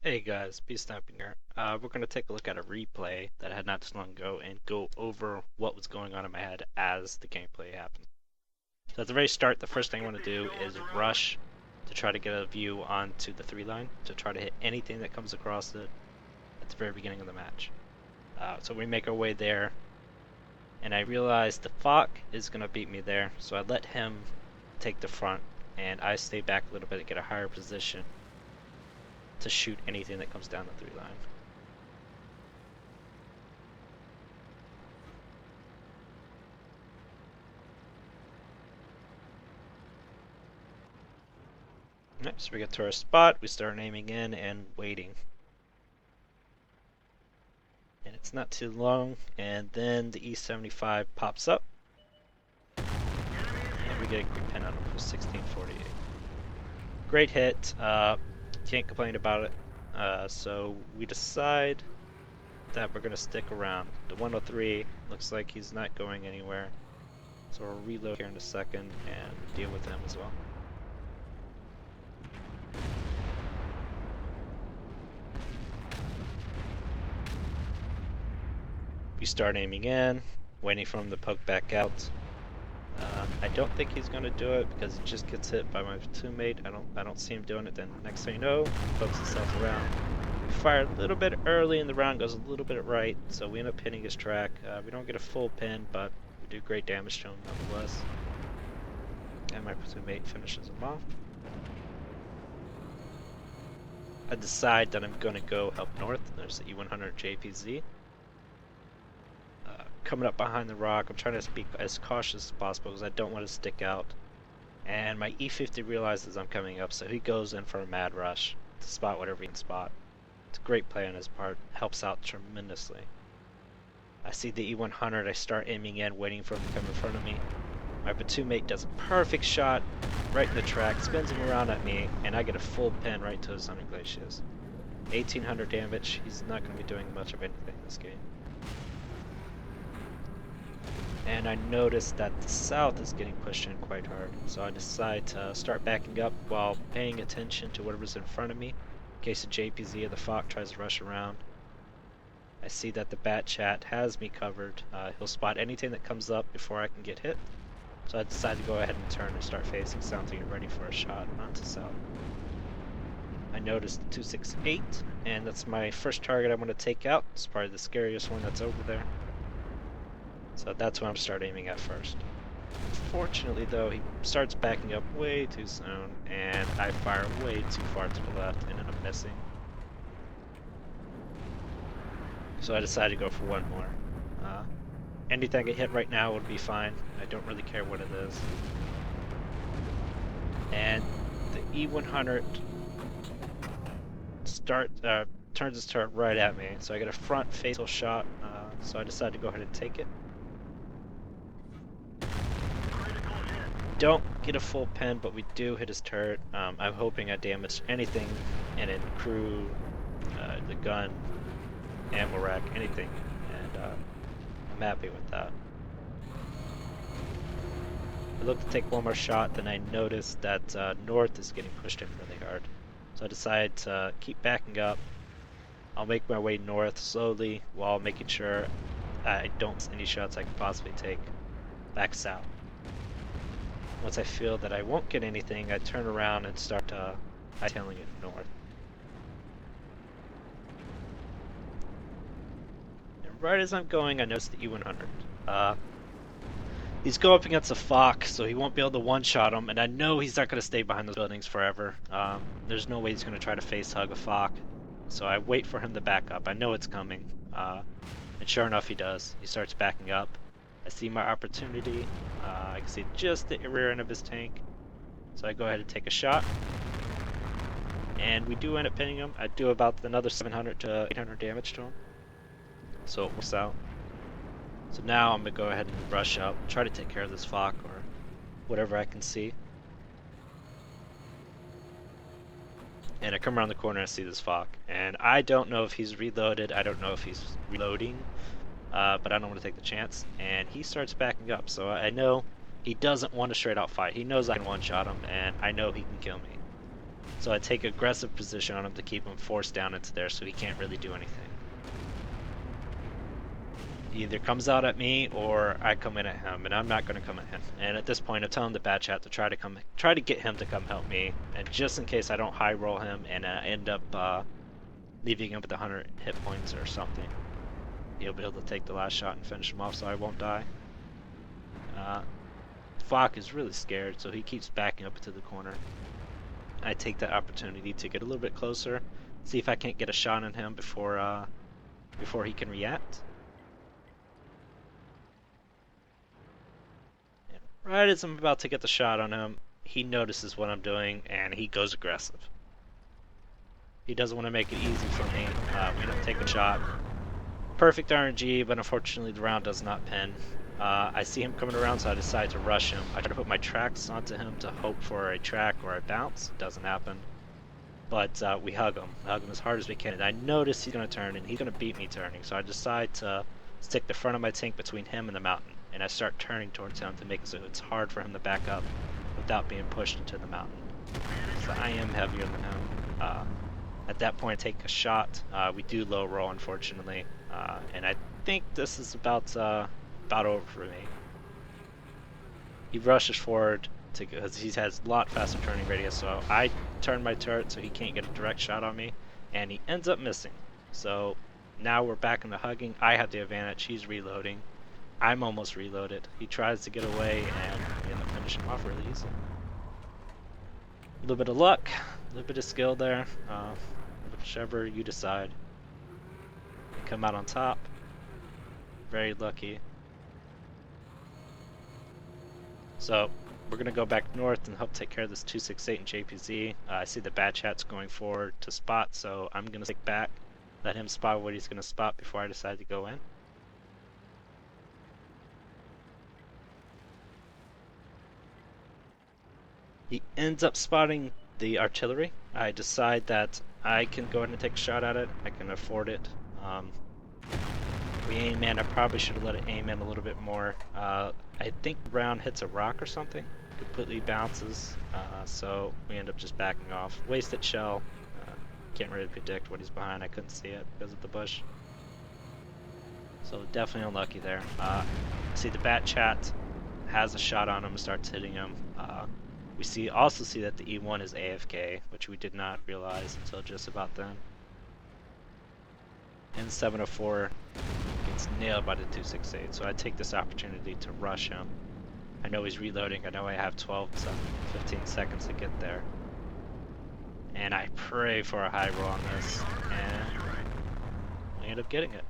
Hey guys, Besneyepnu here. We're going to take a look at a replay that I had not too long ago and go over what was going on in my head as the gameplay happened. So at the very start, the first thing I want to do is rush to try to get a view onto the 3-line, to try to hit anything that comes across it at the very beginning of the match. So we make our way there, and I realize the Foch is going to beat me there, so I let him take the front, and I stay back a little bit to get a higher position to shoot anything that comes down the 3-line. Alright, so we get to our spot, we start aiming in and waiting. And it's not too long, and then the E75 pops up. And we get a quick pin on him for 1648. Great hit, can't complain about it. So we decide that we're going to stick around. The 103 looks like he's not going anywhere. So we'll reload here in a second and deal with him as well. We start aiming in, waiting for him to poke back out. I don't think he's going to do it because he just gets hit by my teammate. I don't see him doing it. Then next thing you know, he pokes himself around. We fire a little bit early in the round, goes a little bit right, so we end up hitting his track. We don't get a full pin, but we do great damage to him nonetheless. And my teammate finishes him off. I decide that I'm going to go help north. There's the E100 JPZ. Coming up behind the rock, I'm trying to be as cautious as possible because I don't want to stick out. And my E50 realizes I'm coming up, so he goes in for a mad rush to spot whatever he can spot. It's a great play on his part, helps out tremendously. I see the E100, I start aiming in, waiting for him to come in front of me. My platoon mate does a perfect shot right in the track, spins him around at me, and I get a full pin right to his underglaciers. 1800 damage, he's not going to be doing much of anything in this game. And I notice that the south is getting pushed in quite hard, so I decide to start backing up while paying attention to whatever's in front of me, in case the JPZ or the Foch tries to rush around. I see that the Bat Chat has me covered. He'll spot anything that comes up before I can get hit, so I decide to go ahead and turn and start facing south to get ready for a shot onto south. I noticed the 268, and that's my first target I want to take out. It's probably the scariest one that's over there. So that's what I'm start aiming at first. Unfortunately though, he starts backing up way too soon, and I fire way too far to the left and end up missing. So I decided to go for one more. Anything I get hit right now would be fine. I don't really care what it is. And the E100 turns his turret right at me, so I get a front facial shot, so I decided to go ahead and take it. Don't get a full pin, but we do hit his turret. I'm hoping I damaged anything in it, crew, the gun, ammo rack, anything, and I'm happy with that. I look to take one more shot, then I notice that north is getting pushed in really hard. So I decide to keep backing up. I'll make my way north slowly while making sure I don't miss any shots I can possibly take back south. Once I feel that I won't get anything, I turn around and start hightailing it north. And right as I'm going, I notice the E100. He's going up against a Foch, so he won't be able to one-shot him, and I know he's not going to stay behind those buildings forever. There's no way he's going to try to face-hug a Foch, so I wait for him to back up. I know it's coming, and sure enough he does. He starts backing up. I see my opportunity. I can see just the rear end of his tank, so I go ahead and take a shot, and we do end up pinning him. I do about another 700 to 800 damage to him, so it works out. So now I'm going to go ahead and rush up, try to take care of this Foch or whatever I can see. And I come around the corner and I see this Foch, and I don't know if he's reloaded, I don't know if he's reloading, but I don't want to take the chance. And he starts backing up, so I know he doesn't want a straight out fight. He knows I can one-shot him, and I know he can kill me. So I take aggressive position on him to keep him forced down into there so he can't really do anything. He either comes out at me or I come in at him, and I'm not going to come at him. And at this point, I'm telling the bad chat to try to get him to come help me. And just in case I don't high roll him and end up leaving him with 100 hit points or something, he'll be able to take the last shot and finish him off, so I won't die. Foch is really scared, so he keeps backing up into the corner. I take that opportunity to get a little bit closer, see if I can't get a shot on him before he can react. And right as I'm about to get the shot on him, he notices what I'm doing and he goes aggressive. He doesn't want to make it easy for me. We end up taking a shot. Perfect RNG, but unfortunately the round does not pin. I see him coming around, so I decide to rush him. I try to put my tracks onto him to hope for a track or a bounce. It doesn't happen. But we hug him as hard as we can. And I notice he's going to turn, and he's going to beat me turning. So I decide to stick the front of my tank between him and the mountain. And I start turning towards him to make it so it's hard for him to back up without being pushed into the mountain. So I am heavier than him. At that point, I take a shot. We do low roll, unfortunately. And I think this is about over for me. He rushes forward because he has a lot faster turning radius, so I turn my turret so he can't get a direct shot on me, and he ends up missing. So now we're back in the hugging. I have the advantage. He's reloading. I'm almost reloaded. He tries to get away, and we end up finishing him off really easy. A little bit of luck, a little bit of skill there. Whichever you decide. We come out on top. Very lucky. So we're going to go back north and help take care of this 268 and JPZ. I see the bad chat's going forward to spot, so I'm going to stick back, let him spot what he's going to spot before I decide to go in. He ends up spotting the artillery. I decide that I can go ahead and take a shot at it. I can afford it. We aim in. I probably should have let it aim in a little bit more. I think the round hits a rock or something. Completely bounces. So we end up just backing off. Wasted shell. Can't really predict what he's behind. I couldn't see it because of the bush. So definitely unlucky there. See the bat chat has a shot on him, starts hitting him. We also see that the E1 is AFK, which we did not realize until just about then. And 704 gets nailed by the 268, so I take this opportunity to rush him. I know he's reloading. I know I have 12 to 15 seconds to get there. And I pray for a high roll on this, and I end up getting it.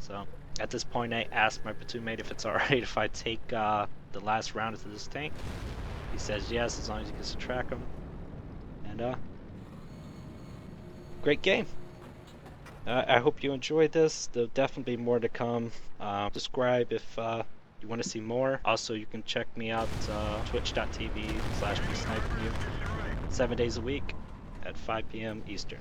So at this point, I ask my platoon mate if it's alright if I take the last round into this tank. He says yes, as long as he gets to track him. And great game. I hope you enjoyed this. There'll definitely be more to come. Subscribe if you want to see more. Also, you can check me out twitch.tv/Besneyepnu 7 days a week at 5 p.m. Eastern.